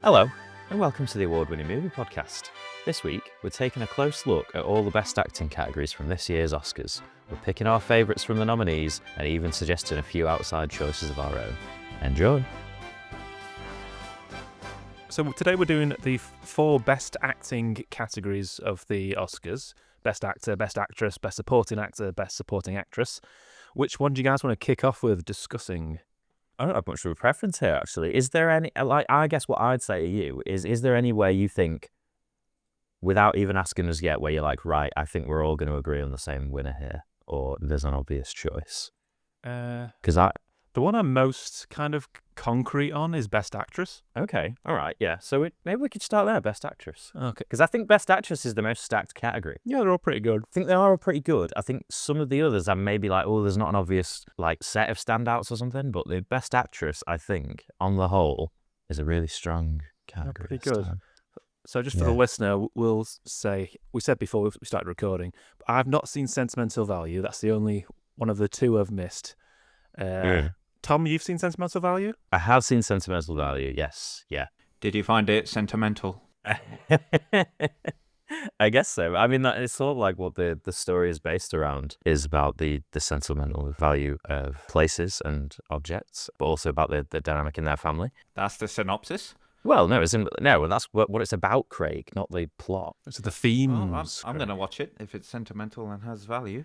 Hello, and welcome to the award-winning movie podcast. This week, we're taking a close look at all the best acting categories from this year's Oscars. We're picking our favourites from the nominees and even suggesting a few outside choices of our own. Enjoy! So today we're doing the 4 best acting categories of the Oscars. Best actor, best actress, best supporting actor, best supporting actress. Which one do you guys want to kick off with discussing? I don't have much of a preference here, actually. Is there any, I guess what I'd say to you is there any way you think, without even asking us yet, where you're like, right, I think we're all going to agree on the same winner here, or there's an obvious choice? Because The one I'm most kind of concrete on is best actress. Okay, all right, yeah. So maybe we could start there, best actress. Okay. Because I think best actress is the most stacked category. Yeah, they're all pretty good. I think they are pretty good. I think some of the others I'm maybe like, oh, there's not an obvious like set of standouts or something. But the best actress, I think, on the whole, is a really strong category. Pretty good. So just for the listener, we'll say, we said before we started recording, but I've not seen Sentimental Value. That's the only one of the 2 I've missed. Tom, you've seen Sentimental Value? I have seen Sentimental Value, yes, yeah. Did you find it sentimental? I guess so. I mean, it's sort of like what the story is based around, is about the sentimental value of places and objects, but also about the dynamic in their family. That's the synopsis? Well, no, that's what it's about, Craig, not the plot. So the themes. I'm going to watch it if it's sentimental and has value.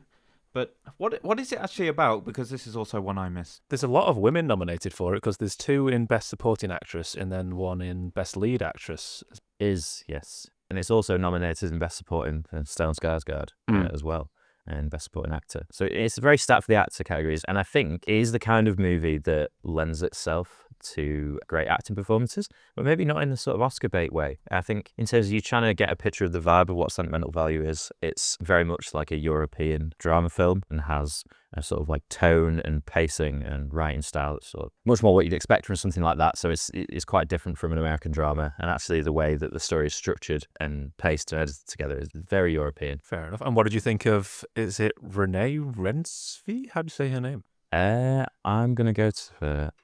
But what is it actually about? Because this is also one I missed. There's a lot of women nominated for it because there's 2 in Best Supporting Actress and then 1 in Best Lead Actress. Yes. And it's also nominated in Best Supporting for Stellan Skarsgård as well, and Best Supporting Actor. So it's very stacked for the actor categories, and I think it is the kind of movie that lends itself to great acting performances, but maybe not in the sort of Oscar bait way. I think in terms of you trying to get a picture of the vibe of what Sentimental Value is, it's very much like a European drama film and has a sort of like tone and pacing and writing style that's sort of much more what you'd expect from something like that. So it's quite different from an American drama, and actually the way that the story is structured and paced and edited together is very European. Fair enough. And what did you think of, is it Renee Reinsve? How do you say her name? I'm going to go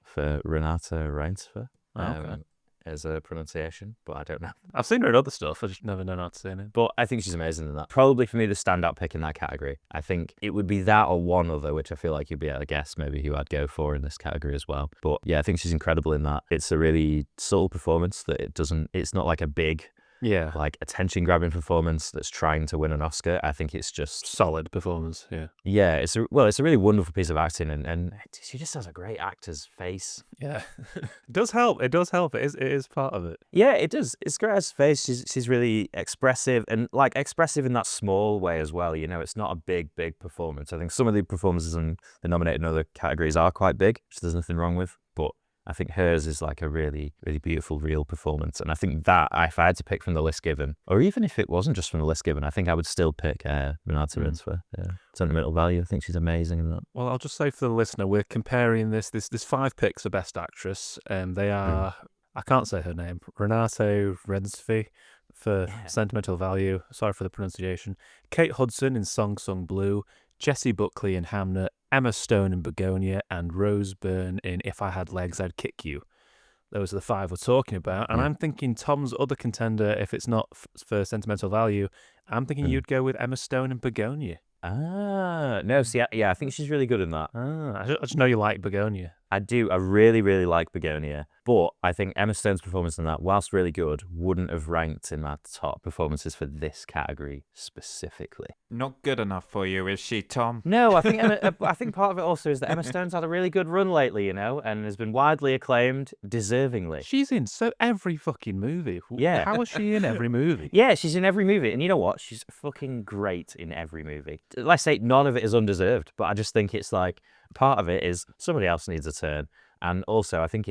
for Renata Reinsve Okay. as a pronunciation, but I don't know. I've seen her in other stuff. I just never know how to say it. But I think she's amazing in that. Probably for me, the standout pick in that category. I think it would be that or one other, which I feel like you'd be able to guess maybe who I'd go for in this category as well. But yeah, I think she's incredible in that. It's a really subtle performance that it's not like a big, like attention-grabbing performance that's trying to win an Oscar. I think it's just solid performance. Yeah, it's a really wonderful piece of acting, and she just has a great actor's face. Yeah, it does help. It is part of it. Yeah, it does. It's great as face. She's really expressive, and like expressive in that small way as well. You know, it's not a big performance. I think some of the performances in the nominated in other categories are quite big, which there's nothing wrong with, but I think hers is like a really, really beautiful, real performance. And I think that if I had to pick from the list given, or even if it wasn't just from the list given, I think I would still pick Renata Reinsve. Sentimental Value. I think she's amazing in that. Well, I'll just say for the listener, we're comparing this. There's 5 picks for Best Actress, and they are, I can't say her name, Renata Reinsve for Sentimental Value. Sorry for the pronunciation. Kate Hudson in Song Sung Blue, Jessie Buckley in Hamnet, Emma Stone in Begonia, and Rose Byrne in If I Had Legs, I'd Kick You. Those are the 5 we're talking about. And I'm thinking Tom's other contender, if it's not for Sentimental Value, I'm thinking you'd go with Emma Stone in Begonia. No, see, yeah, I think she's really good in that. I just know you like Begonia. I do. I really, really like Begonia. But I think Emma Stone's performance in that, whilst really good, wouldn't have ranked in my top performances for this category specifically. Not good enough for you, is she, Tom? No, I think I think part of it also is that Emma Stone's had a really good run lately, you know, and has been widely acclaimed, deservingly. She's in every fucking movie. Yeah. How is she in every movie? Yeah, she's in every movie. And you know what? She's fucking great in every movie. Let's say none of it is undeserved, but I just think it's like, part of it is somebody else needs a turn. And also, I think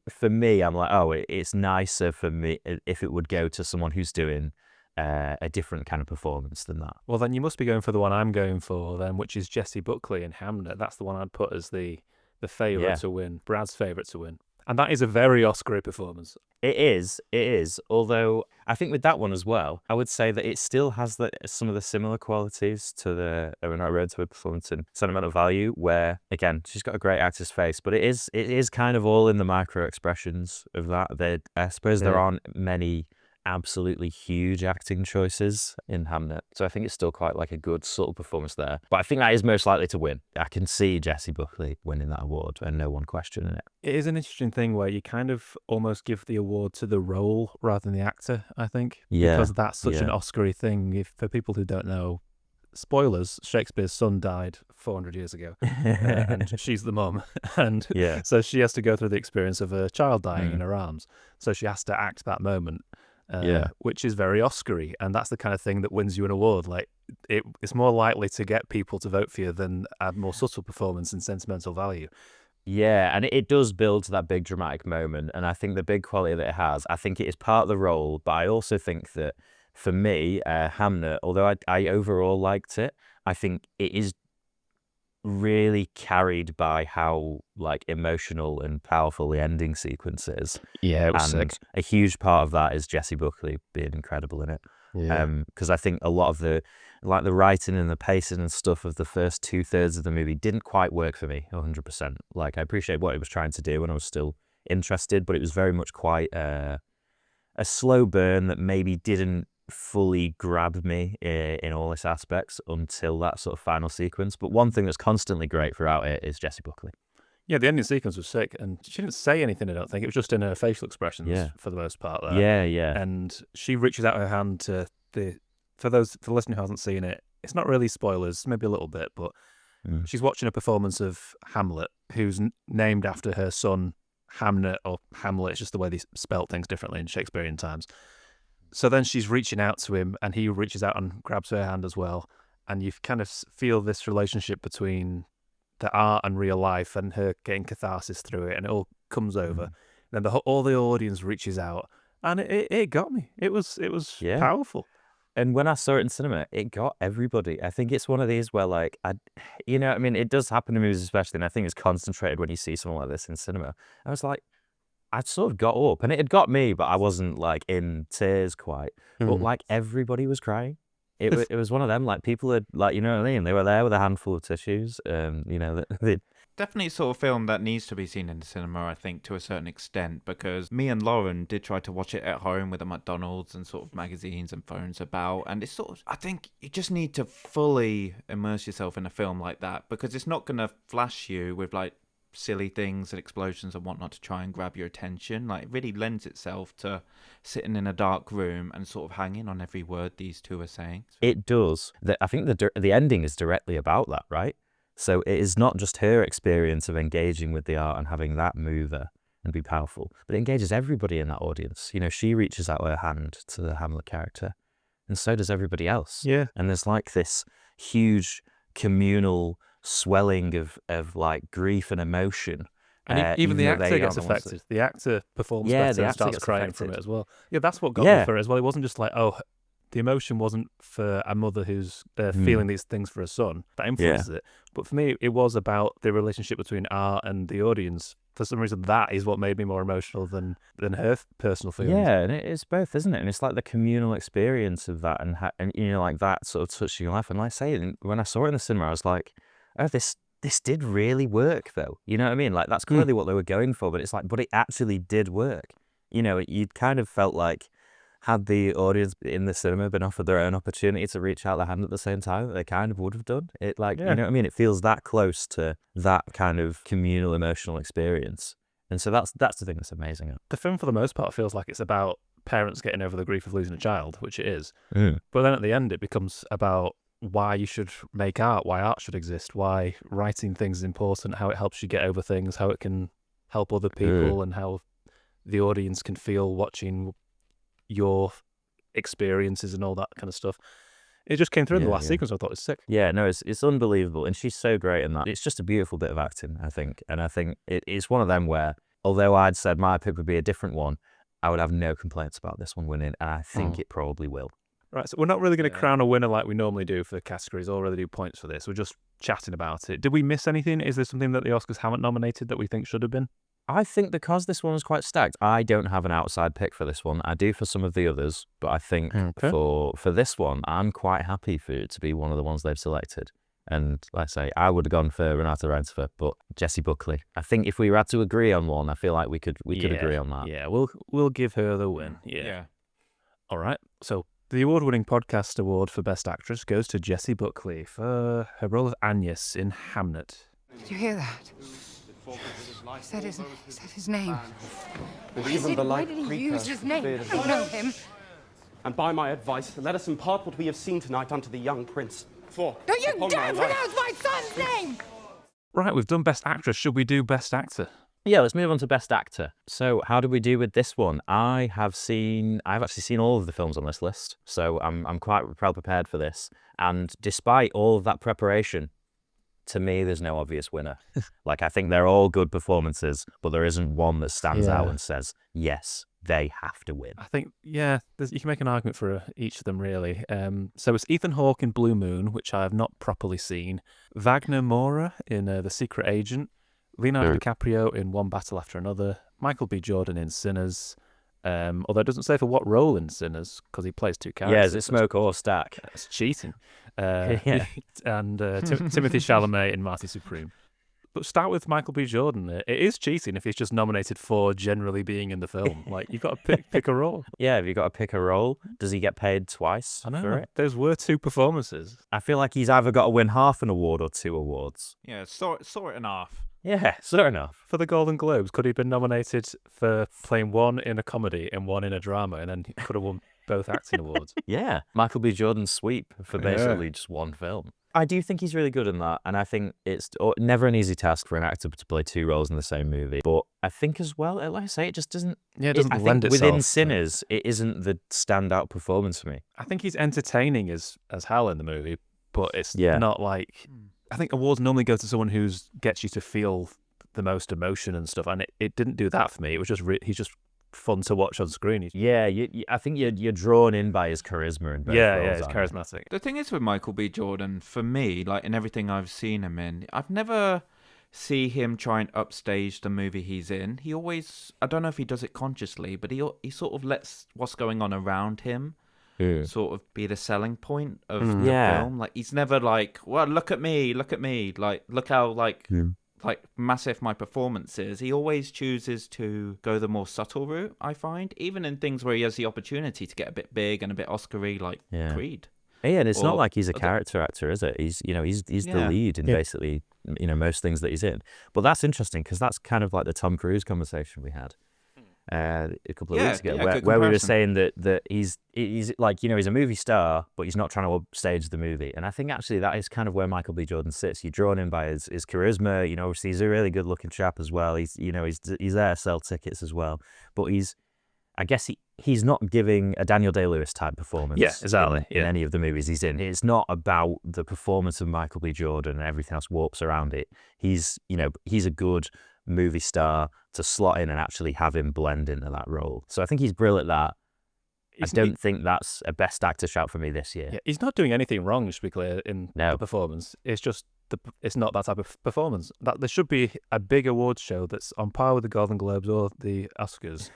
for me, I'm like, it's nicer for me if it would go to someone who's doing a different kind of performance than that. Well, then you must be going for the one I'm going for then, which is Jessie Buckley in Hamnet. That's the one I'd put as the favourite to win, Brad's favourite to win. And that is a very Oscar performance. It is. Although I think with that one as well, I would say that it still has some of the similar qualities to the Renata Redford performance in Sentimental Value, where again she's got a great actor's face, but it is kind of all in the micro expressions of that. I suppose there aren't many absolutely huge acting choices in Hamnet, so I think it's still quite like a good subtle performance there. But I think that is most likely to win. I can see Jessie Buckley winning that award and no one questioning it. It is an interesting thing where you kind of almost give the award to the role rather than the actor, I think, because that's such an Oscar-y thing. If for people who don't know, spoilers, Shakespeare's son died 400 years ago, and she's the mum, and so she has to go through the experience of a child dying in her arms, so she has to act that moment. Which is very Oscar-y, and that's the kind of thing that wins you an award. Like it's more likely to get people to vote for you than a more subtle performance in Sentimental Value. Yeah, and it does build to that big dramatic moment, and I think the big quality that it has, I think it is part of the role, but I also think that for me, Hamnet, although I overall liked it, I think it is really carried by how like emotional and powerful the ending sequence is. Yeah, it was sick. A huge part of that is Jessie Buckley being incredible in it. Because I think a lot of the writing and the pacing and stuff of the first 2/3 of the movie didn't quite work for me 100%. Like I appreciate what it was trying to do and I was still interested, but it was very much quite a slow burn that maybe didn't fully grab me in all its aspects until that sort of final sequence. But one thing that's constantly great throughout it is Jessie Buckley. Yeah, the ending sequence was sick, and she didn't say anything, I don't think. It was just in her facial expressions for the most part there. Yeah. And she reaches out her hand to for the listener who hasn't seen it, it's not really spoilers, maybe a little bit, but she's watching a performance of Hamlet, who's named after her son Hamnet, or Hamlet. It's just the way they spelt things differently in Shakespearean times. So then she's reaching out to him, and he reaches out and grabs her hand as well. And you kind of feel this relationship between the art and real life, and her getting catharsis through it, and it all comes over. Then all the audience reaches out, and it got me. It was powerful. And when I saw it in cinema, it got everybody. I think it's one of these where, like, it does happen to movies especially, and I think it's concentrated when you see something like this in cinema. I was like, I sort of got up, and it had got me, but I wasn't, like, in tears quite. But, like, everybody was crying. It was one of them, like, people had, like, you know what I mean? They were there with a handful of tissues, Definitely sort of film that needs to be seen in the cinema, I think, to a certain extent, because me and Lauren did try to watch it at home with the McDonald's and sort of magazines and phones about, and it's sort of, I think you just need to fully immerse yourself in a film like that, because it's not going to flash you with, like, silly things and explosions and whatnot to try and grab your attention. Like, it really lends itself to sitting in a dark room and sort of hanging on every word these two are saying. It does. I think the ending is directly about that, right? So it is not just her experience of engaging with the art and having that move her and be powerful, but it engages everybody in that audience. You know, she reaches out her hand to the Hamlet character, and so does everybody else. Yeah. And there's like this huge communal swelling of like grief and emotion. And even the actor gets affected. The actor performs better and starts crying from it as well. Yeah, that's what got me for it as well. It wasn't just like, the emotion wasn't for a mother who's feeling these things for a son. That influences it. But for me, it was about the relationship between art and the audience. For some reason, that is what made me more emotional than her personal feelings. Yeah, and it's both, isn't it? And it's like the communal experience of that, and you know, like that sort of touching your life. And like I say, when I saw it in the cinema, I was like, oh, this did really work, though. You know what I mean? Like, that's clearly what they were going for, but it's like, but it actually did work. You know, you'd kind of felt like, had the audience in the cinema been offered their own opportunity to reach out their hand at the same time, they kind of would have done. It, like, you know what I mean? It feels that close to that kind of communal emotional experience. And so that's the thing that's amazing. The film, for the most part, feels like it's about parents getting over the grief of losing a child, which it is. But then at the end, it becomes about why you should make art, why art should exist, why writing things is important, how it helps you get over things, how it can help other people, and how the audience can feel watching your experiences and all that kind of stuff. It just came through in the last sequence. I thought it was sick. Yeah, no, it's unbelievable, and she's so great in that. It's just a beautiful bit of acting, I think, and I think it's one of them where, although I'd said my pick would be a different one, I would have no complaints about this one winning, and I think it probably will. Right, so we're not really going to crown a winner like we normally do for categories or really do points for this. We're just chatting about it. Did we miss anything? Is there something that the Oscars haven't nominated that we think should have been? I think because this one was quite stacked, I don't have an outside pick for this one. I do for some of the others, but I think for this one, I'm quite happy for it to be one of the ones they've selected. And like I say, I would have gone for Renata Rensfer, but Jessie Buckley. I think if we had to agree on one, I feel like we could agree on that. Yeah, we'll give her the win. Yeah. All right. So the award-winning podcast award for Best Actress goes to Jessie Buckley for her role of Agnes in Hamnet. Did you hear that? Is that his name? Why did he use his name? I don't know him. And by my advice, let us impart what we have seen tonight unto the young prince. For Don't you dare pronounce my son's name! Right, we've done Best Actress. Should we do Best Actor? Yeah, let's move on to Best Actor. So how do we do with this one? I've actually seen all of the films on this list, so I'm quite well prepared for this. And despite all of that preparation, to me, there's no obvious winner. Like, I think they're all good performances, but there isn't one that stands out and says, yes, they have to win. I think, you can make an argument for each of them, really. So it's Ethan Hawke in Blue Moon, which I have not properly seen. Wagner Moura in The Secret Agent. Leonardo DiCaprio in One Battle After Another. Michael B. Jordan in Sinners. Although it doesn't say for what role in Sinners, because he plays two characters. Yeah, is it smoke or stack? That's cheating. And Timothy Chalamet in Marty Supreme. But start with Michael B. Jordan. It is cheating if he's just nominated for generally being in the film. Like, you've got to pick a role. Yeah, have you got to pick a role? Does he get paid twice for it? Those were two performances. I feel like he's either got to win half an award or 2 awards. Yeah, saw it in half. Yeah, sure enough. For the Golden Globes, could he have been nominated for playing one in a comedy and one in a drama, and then he could have won both acting awards? Yeah, Michael B. Jordan's sweep for basically just one film. I do think he's really good in that, and I think it's never an easy task for an actor to play 2 roles in the same movie. But I think as well, like I say, it just doesn't. Yeah, it doesn't lend itself. Within Sinners, it isn't the standout performance for me. I think he's entertaining as hell in the movie, but it's not like. I think awards normally go to someone who gets you to feel the most emotion and stuff, and it didn't do that for me. It was just he's just fun to watch on screen. I think you're drawn in by his charisma and he's charismatic. The thing is with Michael B. Jordan, for me, like in everything I've seen him in, I've never see him try and upstage the movie he's in. He always, I don't know if he does it consciously, but he sort of lets what's going on around him sort of be the selling point of the film. Like, he's never like, well, look at me, like, look how like massive my performance is. He always chooses to go the more subtle route, I find, even in things where he has the opportunity to get a bit big and a bit Oscar-y, like Creed. Yeah, and it's not like he's a character actor, is it? He's the lead in basically most things that he's in. But that's interesting because that's kind of like the Tom Cruise conversation we had a couple of weeks ago, where we were saying that he's like, he's a movie star, but he's not trying to upstage the movie. And I think actually that is kind of where Michael B. Jordan sits. You're drawn in by his charisma. Obviously he's a really good looking chap as well. He's there to sell tickets as well. But I guess he's not giving a Daniel Day-Lewis type performance. Yeah, exactly. In any of the movies he's in. It's not about the performance of Michael B. Jordan and everything else warps around it. He's a good movie star to slot in and actually have him blend into that role. So I think he's brilliant at that. I don't think that's a best actor shout for me this year. Yeah, he's not doing anything wrong, just to be clear, in the performance. It's just it's not that type of performance. That there should be a big awards show that's on par with the Golden Globes or the Oscars,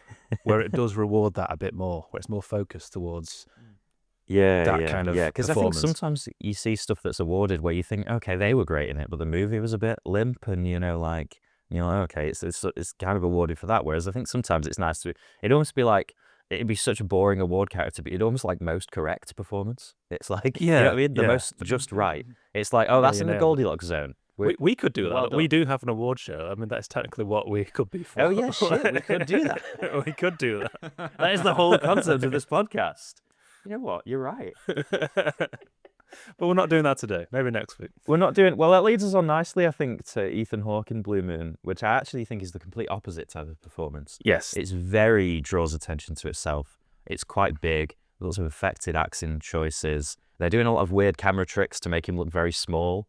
where it does reward that a bit more, where it's more focused towards that kind of because I think sometimes you see stuff that's awarded where you think, okay, they were great in it, but the movie was a bit limp, and okay, it's kind of awarded for that. Whereas I think sometimes it's nice it'd almost be like, it'd be such a boring award character, but it'd almost like most correct performance. It's like, you know what I mean? The most just right. It's like, oh, that's in the Goldilocks zone. We could do that. We do have an award show. I mean, that's technically what we could be for. Oh, yeah, shit, we could do that. We could do that. That is the whole concept of this podcast. You know what? You're right. But we're not doing that today. Maybe next week. We're not doing... Well, that leads us on nicely, I think, to Ethan Hawke in Blue Moon, which I actually think is the complete opposite type of performance. Yes. It's very draws attention to itself. It's quite big. Lots of affected accent choices. They're doing a lot of weird camera tricks to make him look very small.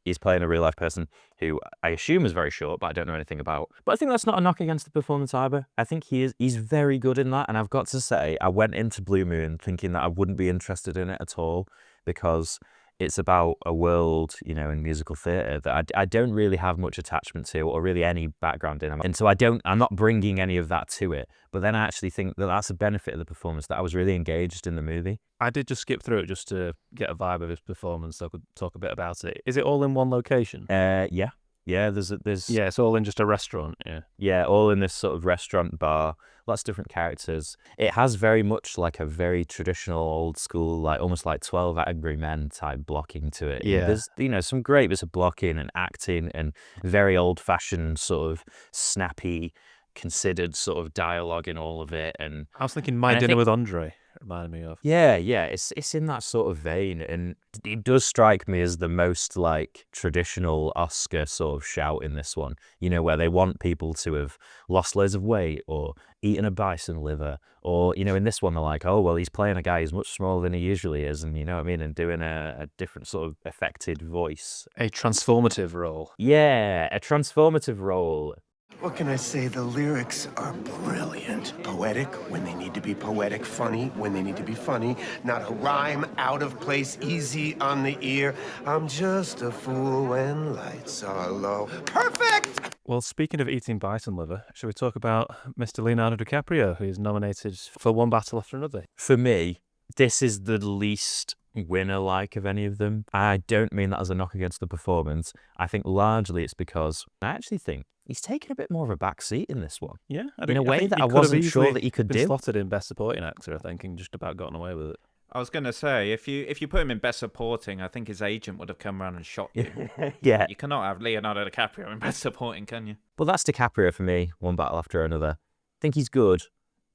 He's playing a real life person who I assume is very short, but I don't know anything about. But I think that's not a knock against the performance either. I think he's very good in that. And I've got to say, I went into Blue Moon thinking that I wouldn't be interested in it at all, because it's about a world, in musical theatre that I don't really have much attachment to or really any background in. And so I'm not bringing any of that to it. But then I actually think that that's a benefit of the performance, that I was really engaged in the movie. I did just skip through it just to get a vibe of his performance so I could talk a bit about it. Is it all in one location? Yeah. Yeah, there's Yeah, it's all in just a restaurant, yeah. Yeah, all in this sort of restaurant bar, lots of different characters. It has very much like a very traditional old school, like almost like 12 Angry Men type blocking to it. Yeah. There's, some great bits of blocking and acting and very old fashioned sort of snappy, considered sort of dialogue in all of it. And I was thinking My Dinner with Andre reminded me of. Yeah, it's in that sort of vein, and it does strike me as the most like traditional Oscar sort of shout in this one, where they want people to have lost loads of weight or eaten a bison liver, or, in this one they're like, oh, well, he's playing a guy who's much smaller than he usually is, and and doing a different sort of affected voice. A transformative role. Yeah, a transformative role. What can I say? The lyrics are brilliant. Poetic when they need to be poetic, funny when they need to be funny, not a rhyme out of place, easy on the ear. I'm just a fool when lights are low. Perfect! Well, speaking of eating bison liver, shall we talk about Mr. Leonardo DiCaprio, who is nominated for One Battle After Another? For me, this is the least winner-like of any of them. I don't mean that as a knock against the performance. I think largely it's because I actually think he's taken a bit more of a back seat in this one. Yeah, in a way that I wasn't sure that he could do. Slotted in Best Supporting Actor, I think, and just about gotten away with it. I was going to say, if you put him in Best Supporting, I think his agent would have come around and shot you. Yeah. You cannot have Leonardo DiCaprio in Best Supporting, can you? Well, that's DiCaprio for me, One Battle After Another. I think he's good.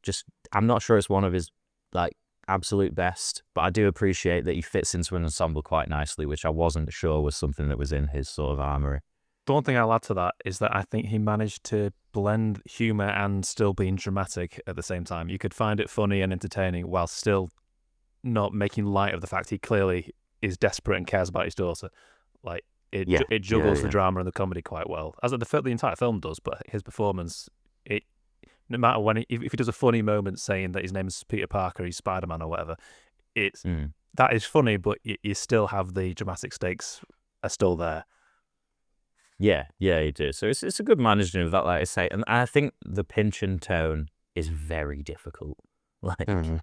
Just, I'm not sure it's one of his, absolute best, but I do appreciate that he fits into an ensemble quite nicely, which I wasn't sure was something that was in his sort of armoury. The one thing I'll add to that is that I think he managed to blend humour and still being dramatic at the same time. You could find it funny and entertaining while still not making light of the fact he clearly is desperate and cares about his daughter. It juggles the drama and the comedy quite well, as the entire film does. But his performance, no matter when if he does a funny moment saying that his name is Peter Parker, he's Spider-Man or whatever, that is funny, but you still have the dramatic stakes are still there. Yeah, you do. So it's a good management of that, like I say. And I think the pinch and tone is very difficult. And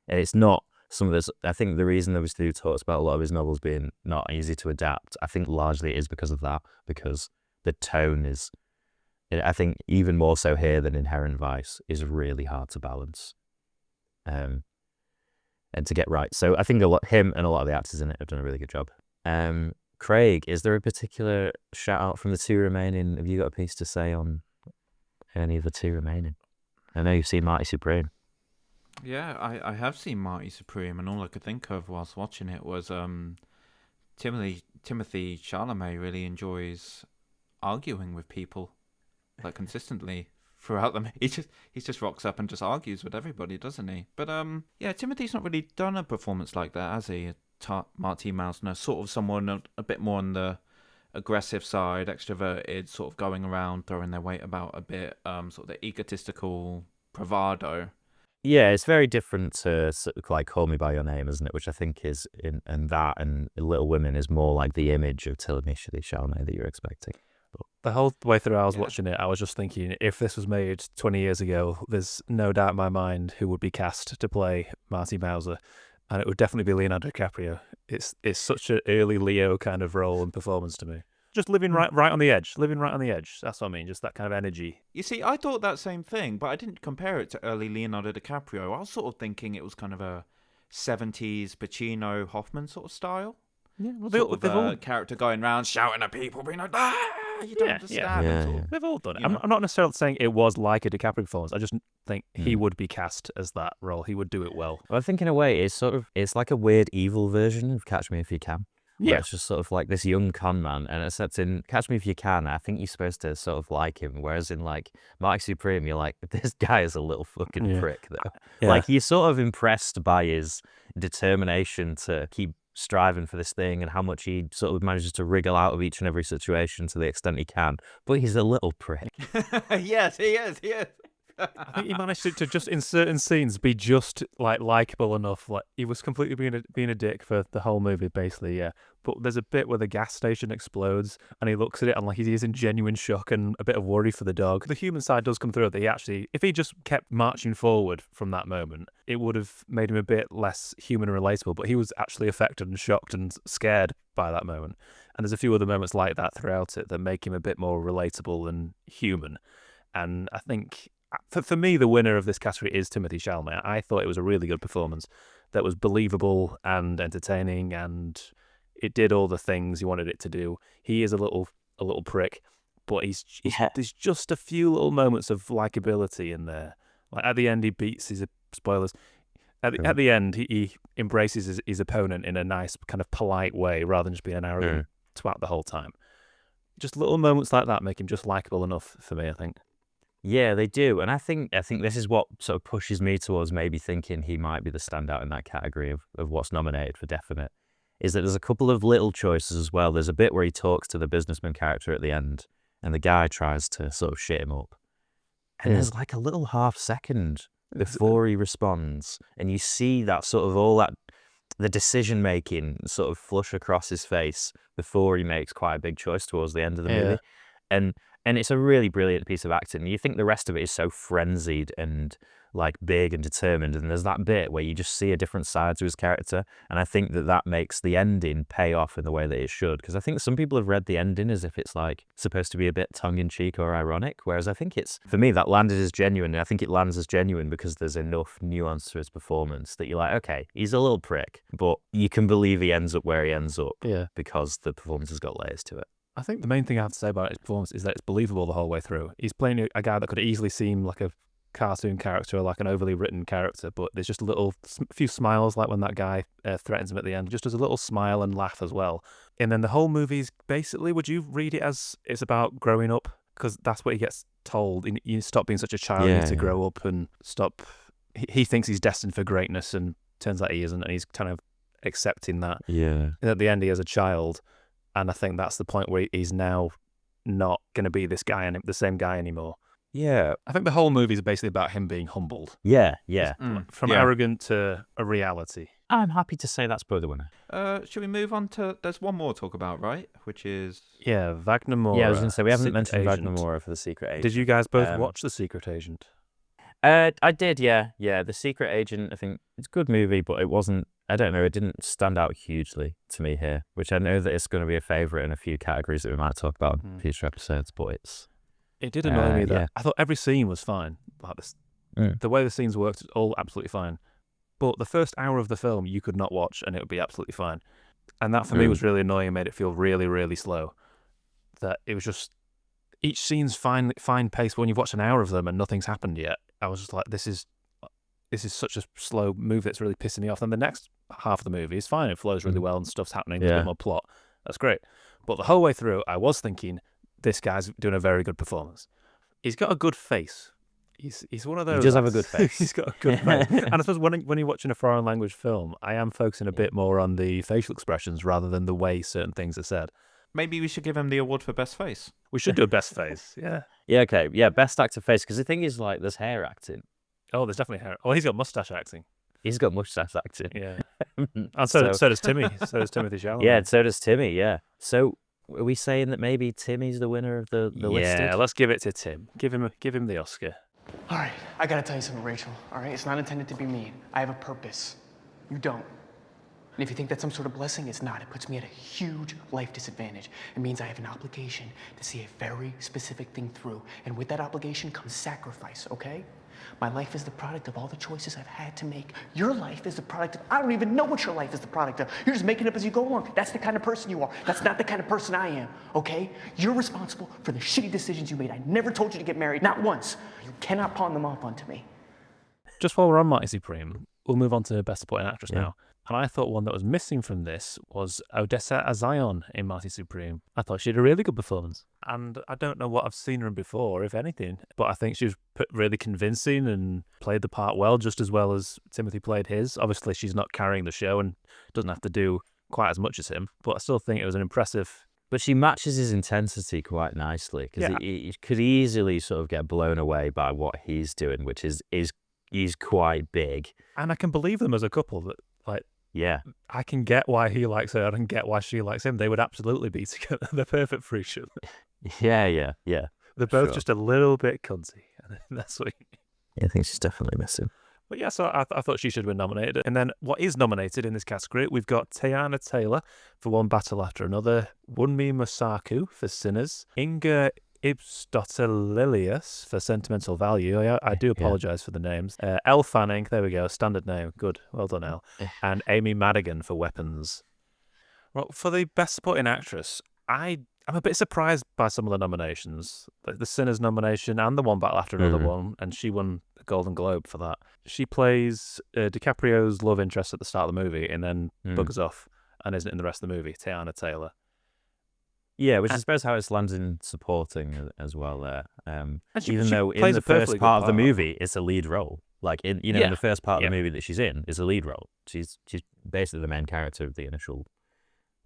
it's not some of this. I think the reason that Stu talks about a lot of his novels being not easy to adapt, I think largely is because of that, because the tone is, I think even more so here than Inherent Vice, is really hard to balance and to get right. So I think him and a lot of the actors in it have done a really good job. Craig, is there a particular shout out from the two remaining? Have you got a piece to say on any of the two remaining? I know you've seen Marty Supreme. Yeah, I have seen Marty Supreme, and all I could think of whilst watching it was Timothée Chalamet really enjoys arguing with people, consistently throughout them. He just rocks up and just argues with everybody, doesn't he? But Timothy's not really done a performance like that, has he? Marty Mausner, sort of someone a bit more on the aggressive side, extroverted, sort of going around throwing their weight about a bit, sort of the egotistical bravado. Yeah, it's very different to Call Me By Your Name, isn't it? Which I think is in that, and Little Women is more like the image of Timothée Chalamet that you're expecting. The whole way through I was watching it, I was just thinking, if this was made 20 years ago, there's no doubt in my mind who would be cast to play Marty Mauser. And it would definitely be Leonardo DiCaprio. It's such an early Leo kind of role and performance to me. Just living right on the edge. Living right on the edge. That's what I mean. Just that kind of energy. You see, I thought that same thing, but I didn't compare it to early Leonardo DiCaprio. I was sort of thinking it was kind of a 70s Pacino Hoffman sort of style. Yeah, well, they've all character going around shouting at people, being like, you don't understand. Yeah. They've all done it. I'm not necessarily saying it was like a DiCaprio performance. I just think he would be cast as that role. He would do it well. I think in a way it's like a weird evil version of Catch Me If You Can. Yeah, it's just sort of like this young con man, and except in Catch Me If You Can, I think you're supposed to sort of like him, whereas in Marty Supreme, you're like, this guy is a little fucking prick though. Yeah. You're sort of impressed by his determination to keep striving for this thing and how much he sort of manages to wriggle out of each and every situation to the extent he can, but he's a little prick. Yes, he is. I think he managed to just in certain scenes be just like likable enough. Like he was completely being a dick for the whole movie, basically. Yeah, but there's a bit where the gas station explodes, and he looks at it and like he is in genuine shock and a bit of worry for the dog. The human side does come through. That he actually, if he just kept marching forward from that moment, it would have made him a bit less human and relatable. But he was actually affected and shocked and scared by that moment. And there's a few other moments like that throughout it that make him a bit more relatable and human. And I think, for me, the winner of this category is Timothée Chalamet. I thought it was a really good performance that was believable and entertaining, and it did all the things you wanted it to do. He is a little prick, but there's just a few little moments of likability in there. Like at the end, he beats his spoilers. At the end, he embraces his opponent in a nice kind of polite way rather than just being an arrogant twat the whole time. Just little moments like that make him just likable enough for me, I think. Yeah, they do. And I think this is what sort of pushes me towards maybe thinking he might be the standout in that category of what's nominated for definite, is that there's a couple of little choices as well. There's a bit where he talks to the businessman character at the end, and the guy tries to sort of shit him up. And there's like a little half second before he responds, and you see that sort of all that, the decision-making sort of flush across his face before he makes quite a big choice towards the end of the movie. And it's a really brilliant piece of acting. You think the rest of it is so frenzied and like big and determined, and there's that bit where you just see a different side to his character, and I think that makes the ending pay off in the way that it should, because I think some people have read the ending as if it's like supposed to be a bit tongue-in-cheek or ironic, whereas I think it's, for me, that landed as genuine, and I think it lands as genuine because there's enough nuance to his performance that you're like, okay, he's a little prick, but you can believe he ends up where he ends up because the performance has got layers to it. I think the main thing I have to say about his performance is that it's believable the whole way through. He's playing a guy that could easily seem like a cartoon character or like an overly written character, but there's just a few smiles, like when that guy threatens him at the end, just as a little smile and laugh as well. And then the whole movie's basically, would you read it as it's about growing up? Because that's what he gets told. You stop being such a child, you need to grow up and stop. He thinks he's destined for greatness, and turns out he isn't, and he's kind of accepting that. Yeah. And at the end, he has a child. And I think that's the point where he's now not going to be this guy and the same guy anymore. Yeah. I think the whole movie is basically about him being humbled. Yeah. From arrogant to a reality. I'm happy to say that's probably the winner. Should we move on to, there's one more to talk about, right? Which is... Yeah, Wagner Moura. Yeah, I was going to say, we haven't mentioned Agent. Wagner Moura for The Secret Agent. Did you guys both watch The Secret Agent? I did, yeah. Yeah, The Secret Agent, I think it's a good movie, but it wasn't, I don't know, it didn't stand out hugely to me here, which I know that it's going to be a favourite in a few categories that we might talk about in future episodes, but it did annoy me that yeah. I thought every scene was fine. Like this, the way the scenes worked was all absolutely fine. But the first hour of the film you could not watch and it would be absolutely fine. And that for me was really annoying and made it feel really, really slow. That it was just, each scene's fine pace. When you've watched an hour of them and nothing's happened yet, I was just like, this is such a slow move that's really pissing me off. And the next half of the movie is fine. It flows really well and stuff's happening. There's a bit more plot. That's great. But the whole way through, I was thinking, this guy's doing a very good performance. He's got a good face. He's one of those. He does have a good face. He's got a good face. And I suppose when you're watching a foreign language film, I am focusing a bit more on the facial expressions rather than the way certain things are said. Maybe we should give him the award for best face. We should do a best face. Yeah. Yeah, okay. Yeah, best actor face, because the thing is, like, there's hair acting. Oh, there's definitely hair. Oh, he's got mustache acting. He's got mustache acting. Yeah. And so does Timmy. So does Timothée Chalamet. Yeah, so does Timmy, yeah. So are we saying that maybe Timmy's the winner of the listed? Yeah, let's give it to Tim. Give him the Oscar. All right, I gotta tell you something, Rachel. All right, it's not intended to be mean. I have a purpose. You don't. And if you think that's some sort of blessing, it's not. It puts me at a huge life disadvantage. It means I have an obligation to see a very specific thing through. And with that obligation comes sacrifice, okay? My life is the product of all the choices I've had to make. Your life is the product of, I don't even know what your life is the product of. You're just making it up as you go along. That's the kind of person you are. That's not the kind of person I am, okay? You're responsible for the shitty decisions you made. I never told you to get married, not once. You cannot pawn them off onto me. Just while we're on Mighty Supreme, we'll move on to Best Supporting Actress now. And I thought one that was missing from this was Odessa Azion in Mighty Supreme. I thought she had a really good performance. And I don't know what I've seen her in before, if anything, but I think she was really convincing and played the part well, just as well as Timothy played his. Obviously, she's not carrying the show and doesn't have to do quite as much as him, but I still think it was an impressive But she matches his intensity quite nicely because he could easily sort of get blown away by what he's doing, which is he's quite big. And I can believe them as a couple that, like, yeah, I can get why he likes her and get why she likes him. They would absolutely be together. They're perfect for each other. Yeah. They're both just a little bit cunty. That's what. Yeah, I think she's definitely missing. But yeah, so I thought she should have been nominated. And then what is nominated in this category, we've got Teyana Taylor for One Battle After Another, Wunmi Mosaku for Sinners, Inga Ipstotilius for Sentimental Value. I do apologise for the names. Elle Fanning, there we go, standard name. Good, well done, Elle. And Amy Madigan for Weapons. Well, for the Best Supporting Actress, I'm a bit surprised by some of the nominations. Like the Sinners nomination and the One Battle After Another one, and she won the Golden Globe for that. She plays DiCaprio's love interest at the start of the movie and then buggers off and isn't in the rest of the movie, Teyana Taylor. Yeah, which I suppose how it's landed in supporting as well there. Even though in plays the a perfectly first good part of the part. movie, it's a lead role. Like in the first part of the movie that she's in is a lead role. She's basically the main character of the initial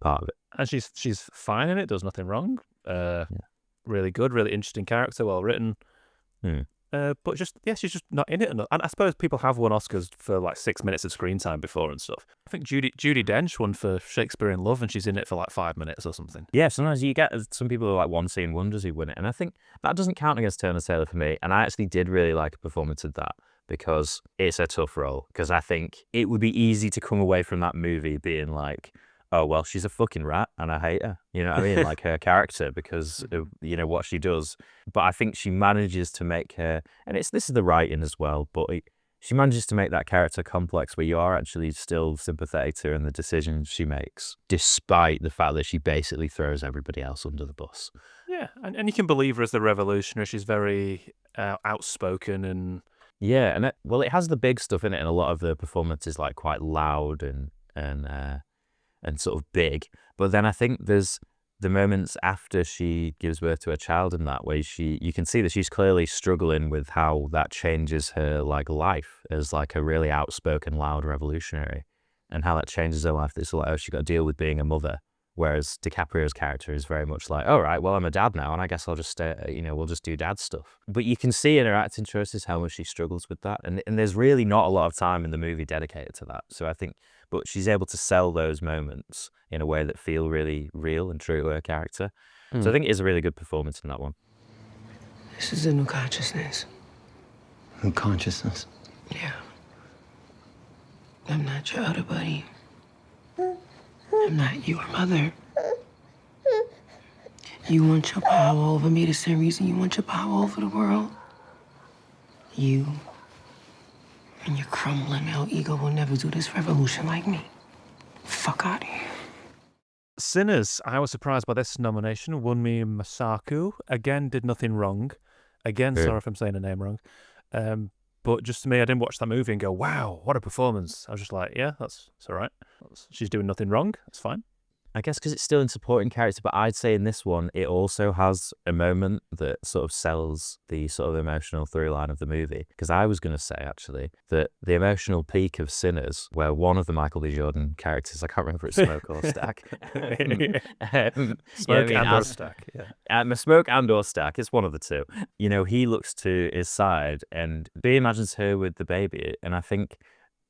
part of it. And she's fine in it, does nothing wrong. Really good, really interesting character, well written. But she's just not in it enough. And I suppose people have won Oscars for like 6 minutes of screen time before and stuff. I think Judi Dench won for Shakespeare in Love, and she's in it for like 5 minutes or something. Yeah, sometimes you get some people who are like one scene wonders who win it, and I think that doesn't count against Teyana Taylor for me. And I actually did really like a performance of that because it's a tough role. Because I think it would be easy to come away from that movie being like, oh, well, she's a fucking rat and I hate her. You know what I mean? Like her character because of, what she does. But I think she manages to make her, and this is the writing as well, but she manages to make that character complex where you are actually still sympathetic to her and the decisions she makes, despite the fact that she basically throws everybody else under the bus. Yeah, and you can believe her as the revolutionary. She's very outspoken and... Yeah, and it has the big stuff in it, and a lot of the performances like quite loud and sort of big. But then I think there's the moments after she gives birth to a child in that way, you can see that she's clearly struggling with how that changes her like life as like a really outspoken, loud revolutionary, and how that changes her life. It's like, oh, she got to deal with being a mother. Whereas DiCaprio's character is very much like, all right, well, I'm a dad now, and I guess I'll just stay, we'll just do dad stuff. But you can see in her acting choices how much she struggles with that. And there's really not a lot of time in the movie dedicated to that. So I think, but she's able to sell those moments in a way that feel really real and true to her character. So I think it is a really good performance in that one. This is a new consciousness. New consciousness? Yeah. I'm not your other buddy. I'm not your mother. You want your power over me the same reason you want your power over the world. You and your crumbling male ego will never do this revolution like me. Fuck out of here. Sinners, I was surprised by this nomination. Wunmi Mosaku, again, did nothing wrong. Again, sorry if I'm saying the name wrong. But just to me, I didn't watch that movie and go, wow, what a performance. I was just like, yeah, it's all right. She's doing nothing wrong. It's fine. I guess because it's still in supporting character, but I'd say in this one, it also has a moment that sort of sells the sort of emotional through line of the movie. Because I was going to say, actually, that the emotional peak of Sinners, where one of the Michael B. Jordan characters, I can't remember if it's Smoke or Stack. Smoke and or Stack, yeah. Smoke and or Stack, it's one of the two. He looks to his side and B imagines her with the baby. And I think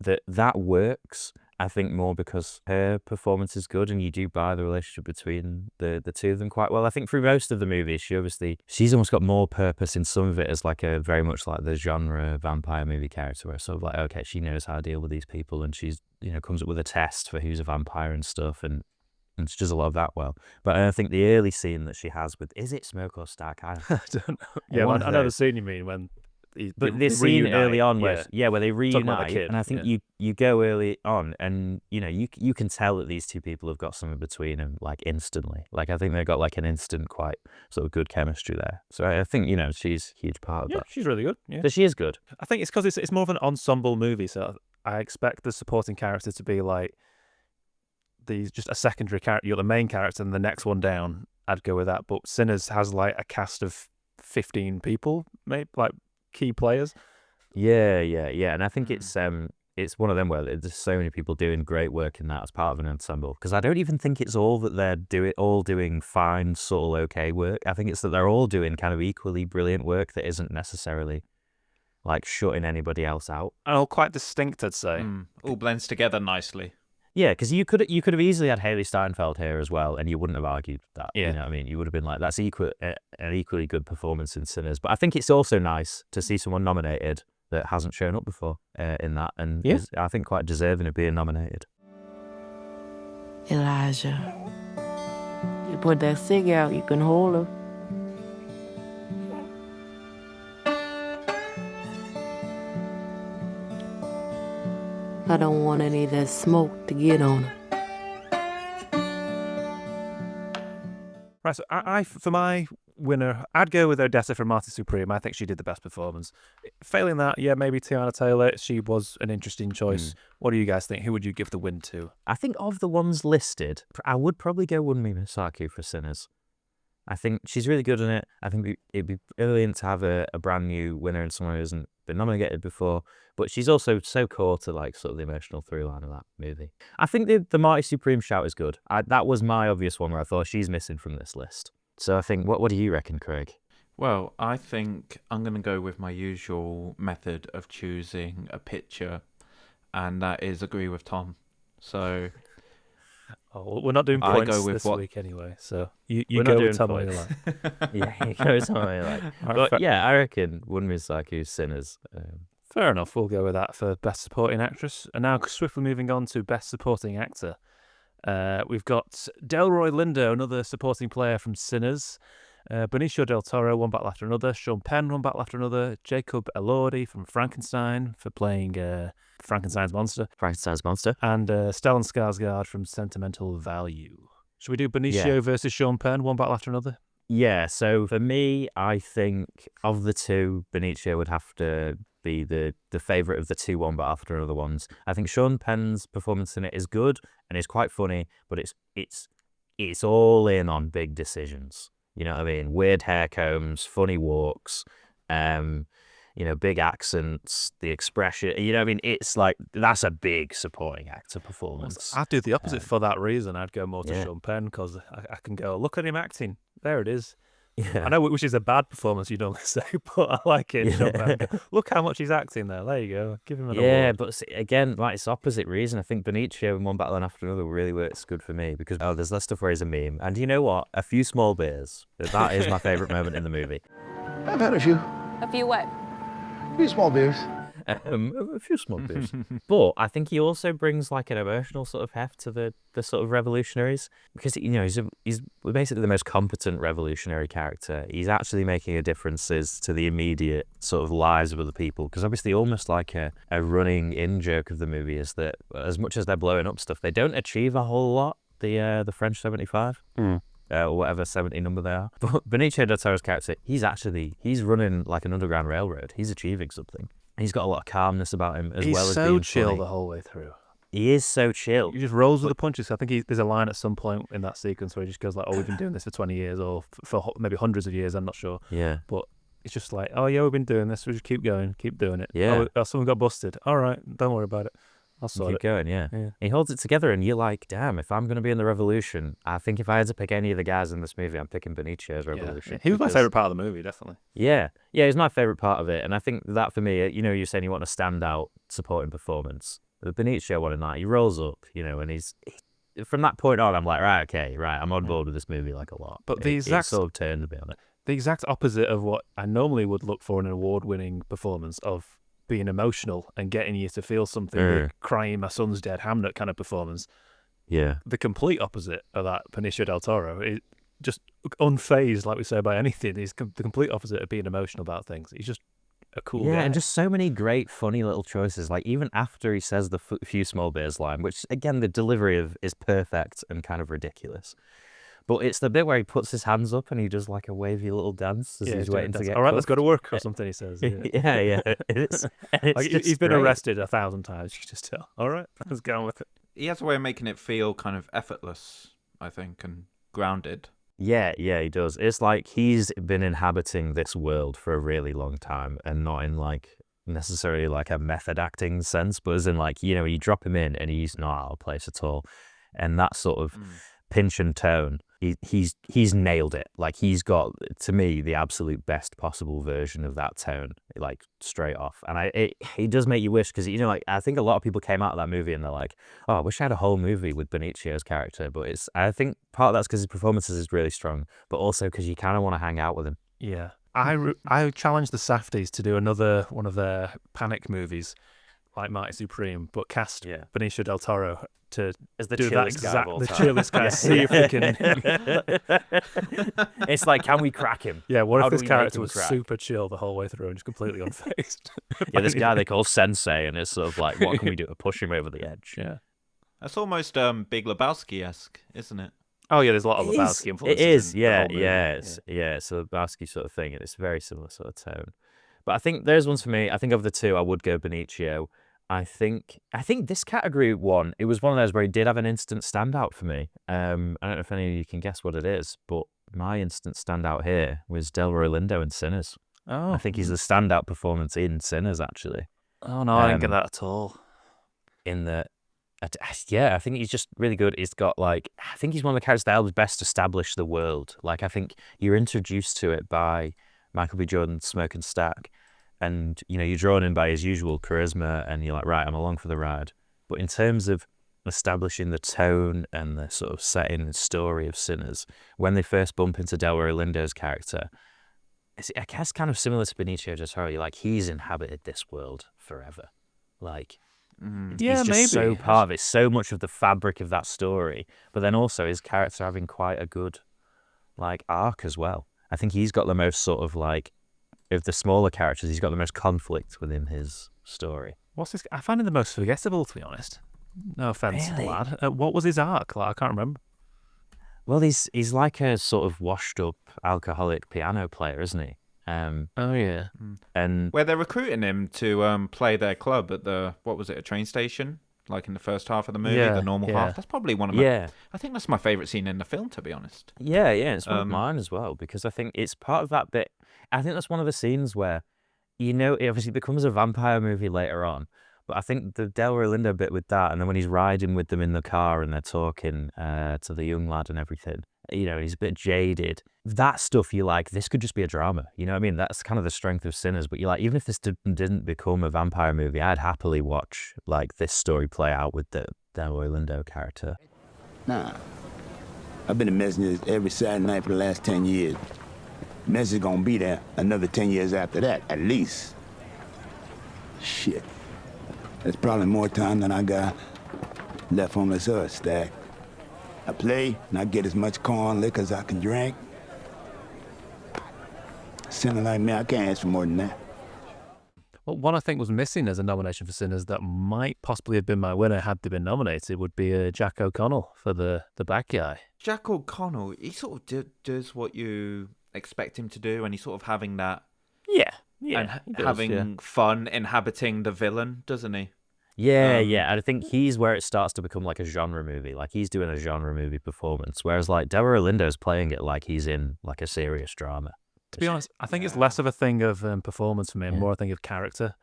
that works. I think more because her performance is good and you do buy the relationship between the two of them quite well. I think through most of the movie, she's almost got more purpose in some of it as like a very much like the genre vampire movie character where it's sort of like, okay, she knows how to deal with these people and she's, comes up with a test for who's a vampire and stuff and she does a lot of that well. But I think the early scene that she has with, is it Smoke or Stack? I don't know. Yeah, I know the scene you mean when... But this scene early on where they reunite, and I think you go early on and you can tell that these two people have got something between them like instantly. Like I think they've got like an instant quite sort of good chemistry there. So I think she's a huge part of that. She's really good. Yeah, so she is good. I think it's because it's more of an ensemble movie, so I expect the supporting character to be like just a secondary character. You're the main character and the next one down. I'd go with that. But Sinners has like a cast of 15 people, maybe like key players. Yeah, and I think it's it's one of them where there's so many people doing great work in that as part of an ensemble. Because I don't even think it's all that they're doing fine, subtle, okay work. I think it's that they're all doing kind of equally brilliant work that isn't necessarily like shutting anybody else out. And all quite distinct, I'd say. All blends together nicely. Yeah, because you could have easily had Haley Steinfeld here as well, and you wouldn't have argued that. Yeah. You know what I mean? You would have been like, that's an equally good performance in Sinners. But I think it's also nice to see someone nominated that hasn't shown up before in that, and is, I think, quite deserving of being nominated. Elijah, you put that cig out, you can hold her. I don't want any of that smoke to get on her. Right, so I for my winner, I'd go with Odessa from Marty Supreme. I think she did the best performance. Failing that, yeah, maybe Tiana Taylor. She was an interesting choice. What do you guys think? Who would you give the win to? I think of the ones listed, I would probably go Wunmi Mosaku for Sinners. I think she's really good in it. I think it'd be brilliant to have a brand new winner and someone who hasn't been nominated before. But she's also so core to like sort of the emotional through line of that movie. I think the Marty Supreme shout is good. That was my obvious one where I thought she's missing from this list. So I think, what do you reckon, Craig? Well, I think I'm going to go with my usual method of choosing a picture, and that is agree with Tom. So... Oh, we're not doing points go with this what... week anyway, so you we're go not with Tom points. what you like. Yeah, you go with Tom what you like. But yeah, I reckon Wunmi Mosaku's Sinners. Fair enough, we'll go with that for Best Supporting Actress. And now swiftly moving on to Best Supporting Actor. We've got Delroy Lindo, another supporting player from Sinners. Benicio del Toro, one battle after another. Sean Penn, one battle after another. Jacob Elordi from Frankenstein for playing Frankenstein's monster. And Stellan Skarsgård from Sentimental Value. Should we do Benicio versus Sean Penn, one battle after another? Yeah, so for me, I think of the two, Benicio would have to be the favourite of the two one battle after another ones. I think Sean Penn's performance in it is good and it's quite funny, but it's all in on big decisions. You know what I mean? Weird hair combs, funny walks, big accents, the expression. You know what I mean? It's like, that's a big supporting actor performance. I'd do the opposite for that reason. I'd go more to Sean Penn because I can go, look at him acting. There it is. Yeah. I know, which is a bad performance, you don't say, but I like it. Sean Penn. Look how much he's acting there. There you go. Give him an award. But see, again, like, it's opposite reason. I think Benicio in one battle and after another really works good for me because there's that stuff where he's a meme. And you know what? A few small beers. That is my favourite moment in the movie. I've had a few. A few what? A few small beers. A few small beers. But I think he also brings like an emotional sort of heft to the sort of revolutionaries because, he's basically the most competent revolutionary character. He's actually making a difference to the immediate sort of lives of other people because obviously almost like a running in joke of the movie is that as much as they're blowing up stuff, they don't achieve a whole lot, the French 75. Or whatever 70 number they are. But Benicio del Toro's character, he's running like an underground railroad. He's achieving something. He's got a lot of calmness about him as well as being He's so chill funny. the whole way through. He is so chill. He just rolls with the punches. I think there's a line at some point in that sequence where he just goes like, we've been doing this for 20 years or for maybe hundreds of years, I'm not sure. Yeah. But it's just like, we've been doing this. We just keep going, keep doing it. Yeah. Someone got busted. All right, don't worry about it. I'll sort Keep it. going, yeah. He holds it together and you're like, damn, if I'm going to be in the revolution, I think if I had to pick any of the guys in this movie, I'm picking Benicio's revolution. Yeah. He was my favourite part of the movie, definitely. Yeah, he's my favourite part of it. And I think that for me, you're saying you want a standout supporting performance. The Benicio one in that, he rolls up, and he's from that point on, I'm like, I'm on board with this movie like a lot. But it sort of turned a bit on it. The exact opposite of what I normally would look for in an award-winning performance of being emotional and getting you to feel something, like crying my son's dead, Hamlet kind of performance. Yeah. The complete opposite of that, Benicio del Toro, is just unfazed, like we say, by anything. He's the complete opposite of being emotional about things. He's just a cool guy. Yeah, and just so many great, funny little choices. Like, even after he says the few small beers line, which, again, the delivery is perfect and kind of ridiculous. But it's the bit where he puts his hands up and he does like a wavy little dance as he's waiting to get all right, cooked. let's go to work or something, he says. Yeah. It's like, he's been great. arrested 1,000 times. You can just tell. All right, let's go on with it. He has a way of making it feel kind of effortless, I think, and grounded. Yeah, he does. It's like he's been inhabiting this world for a really long time and not in like necessarily like a method acting sense, but as in like, you know, you drop him in and he's not out of place at all. And that sort of pinch and tone, he's nailed it. Like he's got, to me, the absolute best possible version of that tone, like straight off. And it does make you wish, because, you know, like I think a lot of people came out of that movie and they're like, oh, I wish I had a whole movie with Benicio's character. But I think part of that's because his performances is really strong, but also because you kind of want to hang out with him. Yeah. I challenged the Safdies to do another one of their panic movies, like Mighty Supreme, but cast Benicio del Toro to As the do that chillest guy of exact, all the time. chillest guy. See if we can. It's like, can we crack him? Yeah, what How if do this we make character him was crack? super chill the whole way through and just completely unfazed? Yeah, this guy they call Sensei, and it's sort of like, what can we do to push him over the edge? Yeah. That's almost Big Lebowski-esque, isn't it? Oh yeah, there's a lot of It is. Lebowski influences. It is, in the yeah, whole movie. it's a Lebowski sort of thing, and it's a very similar sort of tone. But I think there's ones for me. I think of the two, I would go Benicio. I think this category one, it was one of those where he did have an instant standout for me. I don't know if any of you can guess what it is, but my instant standout here was Delroy Lindo in Sinners. Oh, I think he's the standout performance in Sinners, actually. oh no, I didn't get that at all. In the I think he's just really good. He's got like, I think he's one of the characters that helps best establish the world. Like, I think you're introduced to it by Michael B. Jordan's Smoke and Stack, and you know, you're drawn in by his usual charisma, and you're like, right, I'm along for the ride. But in terms of establishing the tone and the sort of setting and story of Sinners, when they first bump into Delroy Lindo's character, I guess kind of similar to Benicio del Toro. You're like, he's inhabited this world forever. Like, Yeah, he's just maybe. so part of it, so much of the fabric of that story. But then also his character having quite a good like arc as well. I think he's got the most sort of like, of the smaller characters, he's got the most conflict within his story. What's his? I find him the most forgettable, to be honest. No offense, Really? lad. What was his arc? Like, I can't remember. Well, he's like a sort of washed up alcoholic piano player, isn't he? Oh yeah. And Where they're recruiting him to play their club at the, what was it, a train station? Like in the first half of the movie, Yeah, the normal yeah. half. That's probably one of my... yeah. I think that's my favourite scene in the film, to be honest. Yeah, it's one of mine as well, because I think it's part of that bit. I think that's one of the scenes where, you know, it obviously becomes a vampire movie later on, but I think the Delroy Lindo bit with that, and then when he's riding with them in the car and they're talking to the young lad and everything, you know, he's a bit jaded. That stuff, you're like, this could just be a drama. You know what I mean? That's kind of the strength of Sinners. But you're like, even if this didn't become a vampire movie, I'd happily watch like this story play out with the Delroy Lindo character. Nah. I've been a messenger every Saturday night for the last 10 years. Messenger's gonna be there another 10 years after that, at least. Shit. That's probably more time than I got left on this earth stack. I play and I get as much corn liquor as I can drink. A sinner like me, I can't ask for more than that. Well, one I think was missing as a nomination for Sinners that might possibly have been my winner had they been nominated would be Jack O'Connell for the bad guy. Jack O'Connell, he sort of does what you expect him to do, and he's sort of having that... Yeah. and he does, having yeah. fun inhabiting the villain, doesn't he? Yeah, I think he's where it starts to become like a genre movie. Like he's doing a genre movie performance, whereas like Delroy Lindo's playing it like he's in like a serious drama. To be honest, I think it's less of a thing of performance for me, and more a thing of character.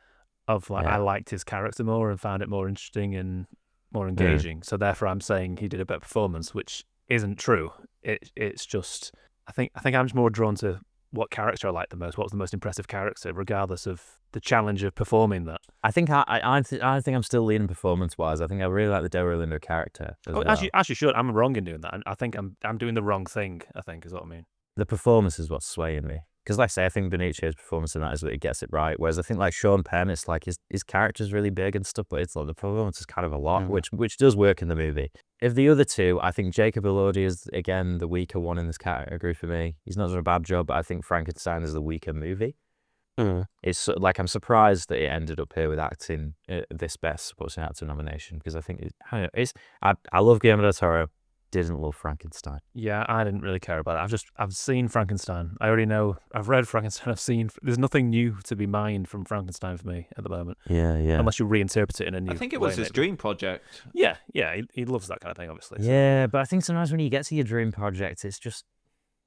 Of like, I liked his character more and found it more interesting and more engaging. So therefore, I'm saying he did a better performance, which isn't true. It's just I think I'm just more drawn to what character I like the most. What was the most impressive character, regardless of the challenge of performing that. I think I think I'm still leaning performance wise. I think I really like the Delroy Lindo character. As well. As you should. I'm wrong in doing that. I think I'm doing the wrong thing. I think is what I mean. The performance is what's swaying me. Because like I say, I think Benicio's performance in that is that he gets it right. Whereas I think like Sean Penn, it's like his character's really big and stuff, but it's like the performance is kind of a lot, which does work in the movie. Of the other two, I think Jacob Elordi is, again, the weaker one in this category for me. He's not done a bad job, but I think Frankenstein is the weaker movie. It's sort of like, I'm surprised that it ended up here with acting this best supporting actor nomination, because I think I love Guillermo del Toro. Didn't love Frankenstein. Yeah, I didn't really care about it. I've seen Frankenstein. I already know. I've read Frankenstein. There's nothing new to be mined from Frankenstein for me at the moment. Yeah. Unless you reinterpret it in a new way. I think it was his dream project. Yeah. He loves that kind of thing, obviously. So. Yeah, but I think sometimes when you get to your dream project, it's just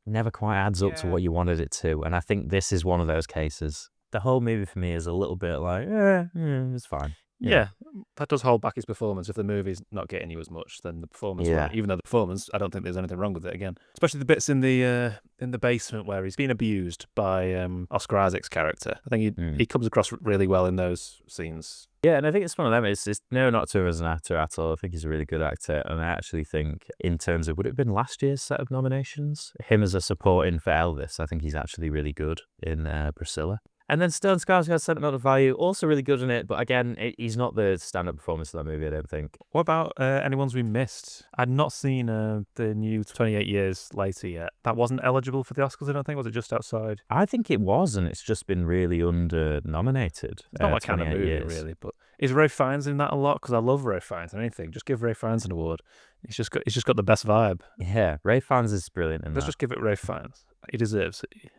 never quite adds up to what you wanted it to. And I think this is one of those cases. the whole movie for me is a little bit like, it's fine. Yeah, that does hold back his performance. If the movie's not getting you as much, then the performance won't. Even though the performance, I don't think there's anything wrong with it again. Especially the bits in the basement where he's being abused by Oscar Isaac's character. I think he comes across really well in those scenes. Yeah, and I think it's one of them. It's no, not to him as an actor at all. I think he's a really good actor, and I actually think in terms of, would it have been last year's set of nominations? Him as a supporting for Elvis, I think he's actually really good in Priscilla. And then Stellan Skarsgård's sentimental value, also really good in it, but again, he's not the stand-up performance of that movie, I don't think. What about any ones we missed? I'd not seen the new 28 Years Later yet. That wasn't eligible for the Oscars, I don't think. Was it just outside? I think it was, and it's just been really under-nominated. It's not my kind of movie, really, but is Ralph Fiennes in that a lot? Because I love Ralph Fiennes and anything. Just give Ralph Fiennes an award. He's just got the best vibe. Yeah, Ralph Fiennes is brilliant in Let's that. just give it Ralph Fiennes. He deserves it.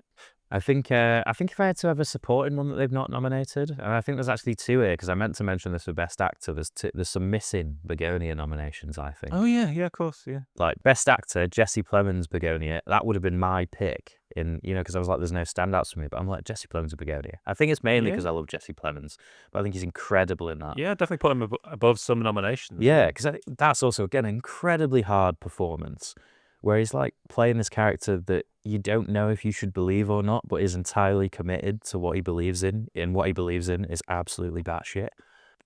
I think if I had to have a supporting one that they've not nominated, and I think there's actually two here, because I meant to mention this for Best Actor, there's some missing Begonia nominations, I think. Oh, yeah, of course, yeah. Like, Best Actor, Jesse Plemons' Begonia, that would have been my pick, because I was like, there's no standouts for me, but I'm like, Jesse Plemons' Begonia. I think it's mainly because I love Jesse Plemons, but I think he's incredible in that. Yeah, definitely put him above some nominations. Yeah, because I think that's also, again, an incredibly hard performance, where he's like playing this character that you don't know if you should believe or not, but is entirely committed to what he believes in, and what he believes in is absolutely batshit.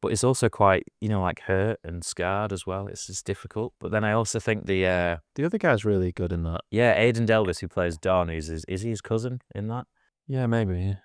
But it's also quite, like hurt and scarred as well. It's just difficult. But then I also think the other guy's really good in that. Yeah, Aidan Delvis, who plays Don, is he his cousin in that? Yeah, maybe. Yeah.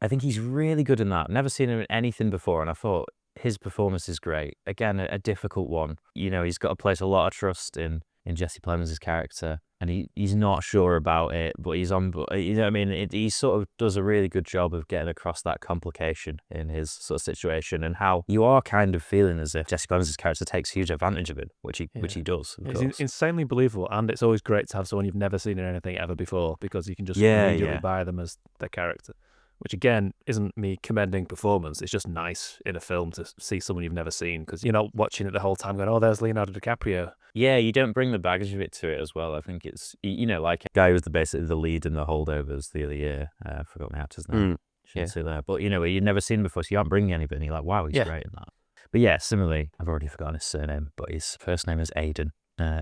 I think he's really good in that. Never seen him in anything before, and I thought his performance is great. Again, a difficult one. He's got to place a lot of trust in Jesse Plemons' character, and he's not sure about it, but he's on. You know what I mean? He sort of does a really good job of getting across that complication in his sort of situation, and how you are kind of feeling as if Jesse Plemons' character takes huge advantage of it, which he does. It's insanely believable, and it's always great to have someone you've never seen in anything ever before, because you can just immediately buy them as their character. Which, again, isn't me commending performance. It's just nice in a film to see someone you've never seen, because you're not watching it the whole time going, oh, there's Leonardo DiCaprio. Yeah, you don't bring the baggage of it to it as well. I think it's, like a guy who was basically the lead in The Holdovers the other year. I forgot my actor's name. Shouldn't say that. But, you've never seen him before, so you aren't bringing anybody. You're like, wow, he's great in that. But yeah, similarly, I've already forgotten his surname, but his first name is Aidan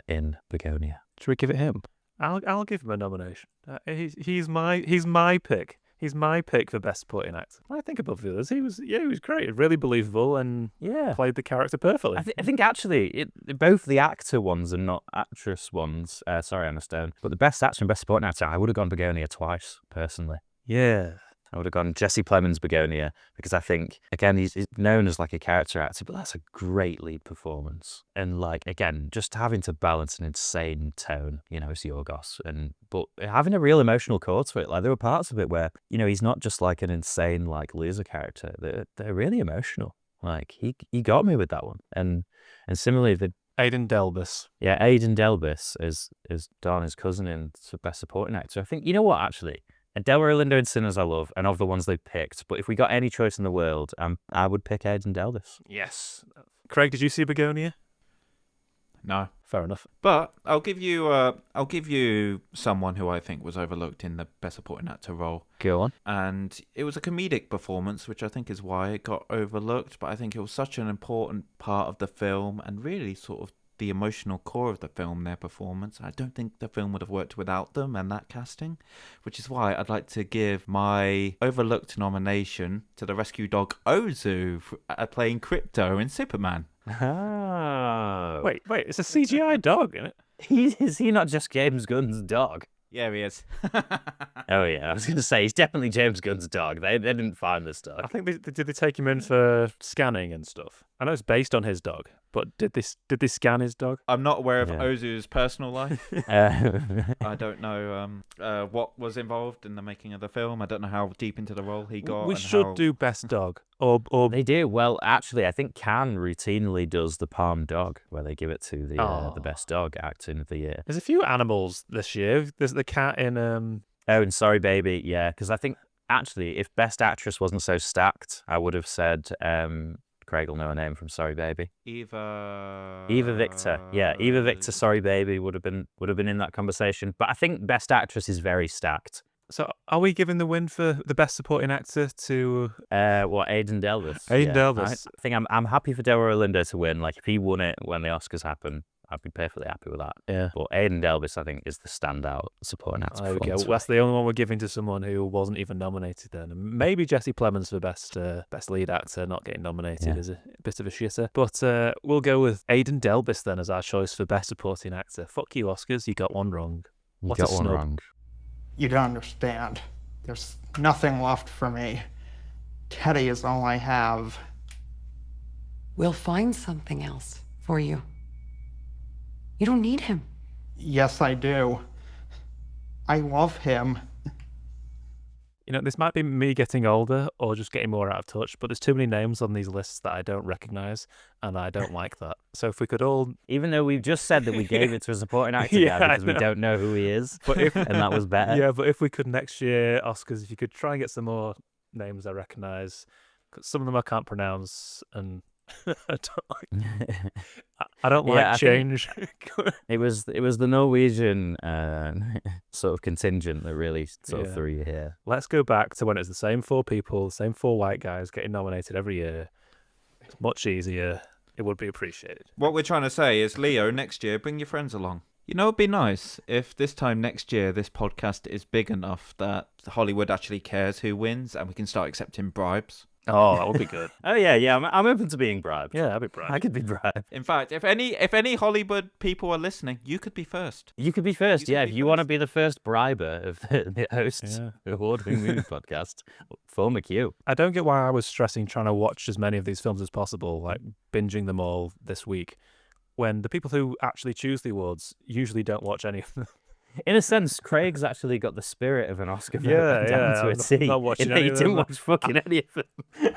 in Begonia. Should we give it him? I'll give him a nomination. He's my pick. He's my pick for Best Supporting Actor. I think above the others, he was great, really believable, and played the character perfectly. I think actually, both the actor ones and not actress ones. Sorry, Anna Stone, but the Best Actor and Best Supporting Actor, I would have gone Begonia twice personally. Yeah. I would have gone Jesse Plemons' Begonia, because I think, again, he's known as like a character actor, but that's a great lead performance. And again, just having to balance an insane tone, it's Yorgos, but having a real emotional core to it. Like, there were parts of it where, he's not just like an insane loser character. They're really emotional. Like, he got me with that one. And similarly, Aidan Delvis. Yeah, Aidan Delvis is Donna's cousin in Best Supporting Actor. I think, you know what, actually? And Delroy Lindo in Sinners I love, and of the ones they picked. But if we got any choice in the world, I would pick Aidan Delvis. Yes. Craig, did you see Begonia? No. Fair enough. But I'll give you someone who I think was overlooked in the Best Supporting Actor role. Go on. And it was a comedic performance, which I think is why it got overlooked. But I think it was such an important part of the film, and really sort of the emotional core of the film, their performance. I don't think the film would have worked without them and that casting, which is why I'd like to give my overlooked nomination to the rescue dog Ozu playing Crypto in Superman. Oh. Wait, it's a CGI dog, isn't it? Is he not just James Gunn's dog? Yeah, he is. Oh, yeah. I was going to say, he's definitely James Gunn's dog. They didn't find this dog. I think did they take him in for scanning and stuff? I know it's based on his dog, but did they scan his dog? I'm not aware of Ozu's personal life. I don't know what was involved in the making of the film. I don't know how deep into the role he got. We should do Best Dog. Or they do. Well, actually, I think Cannes routinely does the Palm Dog, where they give it to the Best Dog Acting of the Year. There's a few animals this year. There's the cat in... Oh, and Sorry Baby, yeah. Because I think, actually, if Best Actress wasn't so stacked, I would have said... Craig will know her name from Sorry Baby. Eva Victor. Yeah, Eva Victor, Sorry Baby would have been in that conversation. But I think Best Actress is very stacked. So are we giving the win for the best supporting actor to Aidan Delvis? Aidan Delvis? I think I'm happy for Delroy Lindo to win. Like if he won it when the Oscars happen, I'd be perfectly happy with that. Yeah. But Aidan Delvis, I think, is the standout supporting actor. There we go. That's the only one we're giving to someone who wasn't even nominated then. Maybe Jesse Plemons for best lead actor, not getting nominated is a bit of a shitter. But we'll go with Aidan Delvis then as our choice for best supporting actor. Fuck you, Oscars. You got one wrong. You What got a one snub. wrong. You don't understand. There's nothing left for me. Teddy is all I have. We'll find something else for you. You don't need him. Yes, I do. I love him. You know, this might be me getting older or just getting more out of touch, but there's too many names on these lists that I don't recognise, and I don't like that. So if we could all... Even though we've just said that we gave it to a supporting actor Yeah, guy because I we know. don't know who he is, But if, and that was better. Yeah, but if we could next year, Oscars, if you could try and get some more names I recognise, 'cause some of them I can't pronounce, and I don't like I think change. It was the Norwegian sort of contingent that really sort of threw you here. Let's go back to when it was the same 4 people, the same 4 white guys getting nominated every year. It's much easier. It would be appreciated. What we're trying to say is, Leo, next year, bring your friends along. You know, it'd be nice if this time next year, this podcast is big enough that Hollywood actually cares who wins and we can start accepting bribes. Oh, that would be good. Oh yeah, I'm open to being bribed. Yeah, I'd be bribed. I could be bribed. In fact, if any Hollywood people are listening, you could be first. You could be first, if you want to be the first briber of the hosts award-winning movie podcast, form a queue. I don't get why I was stressing trying to watch as many of these films as possible, like binging them all this week, when the people who actually choose the awards usually don't watch any of them. In a sense, Craig's actually got the spirit of an Oscar vote Yeah, down yeah, to a I'm T. not watching in that any he of didn't them. watch fucking any of them.